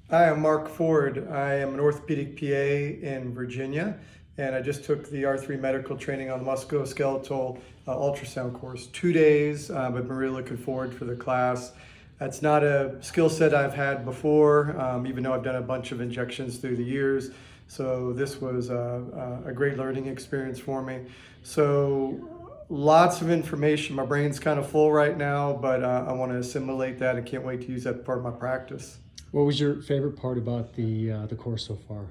Hi, I'm Mark Ford. I am an orthopedic PA in Virginia, and I just took the R3 medical training on the musculoskeletal ultrasound course. 2 days. I've been really looking forward for the class. That's not a skill set I've had before, even though I've done a bunch of injections through the years. So this was a great learning experience for me. So lots of information. My brain's kind of full right now, but I want to assimilate that and can't wait to use that part of my practice. What was your favorite part about the course so far?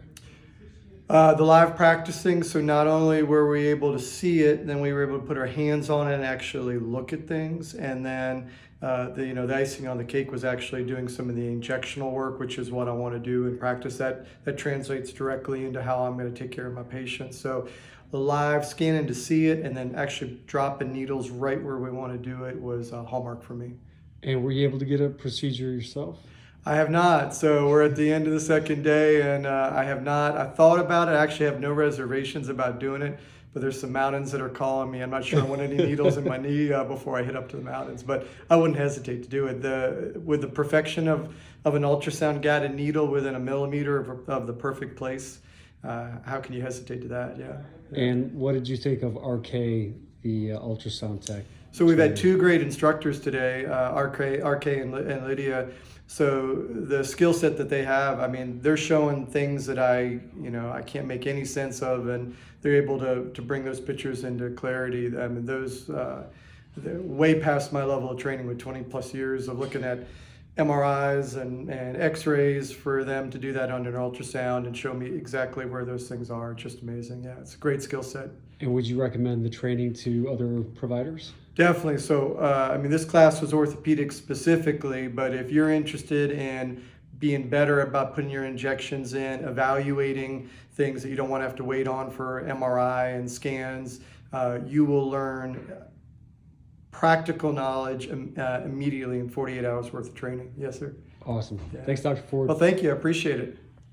The live practicing, so not only were we able to see it, then we were able to put our hands on it and actually look at things. And then the icing on the cake was actually doing some of the injectional work, which is what I want to do in practice. That translates directly into how I'm going to take care of my patients. So the live scanning to see it and then actually dropping needles right where we want to do it was a hallmark for me. And were you able to get a procedure yourself? I have not. So we're at the end of the second day, and I have not. I thought about it. I actually have no reservations about doing it, but there's some mountains that are calling me. I'm not sure I want any needles in my knee before I hit up to the mountains, but I wouldn't hesitate to do it. With the perfection of an ultrasound guided needle within a millimeter of the perfect place, how can you hesitate to that? Yeah. And what did you think of RK, the ultrasound tech? So we've had two great instructors today, RK and Lydia. So the skill set that they have, I mean, they're showing things that I can't make any sense of, and they're able to bring those pictures into clarity. I mean, they're way past my level of training with 20 plus years of looking at MRIs and x-rays for them to do that on an ultrasound and show me exactly where those things are. It's just amazing. Yeah, it's a great skill set. And would you recommend the training to other providers? Definitely. So, I mean, this class was orthopedic specifically, but if you're interested in being better about putting your injections in, evaluating things that you don't want to have to wait on for MRI and scans, you will learn practical knowledge immediately in 48 hours worth of training. Yes, sir. Awesome. Yeah. Thanks, Dr. Ford. Well, thank you. I appreciate it.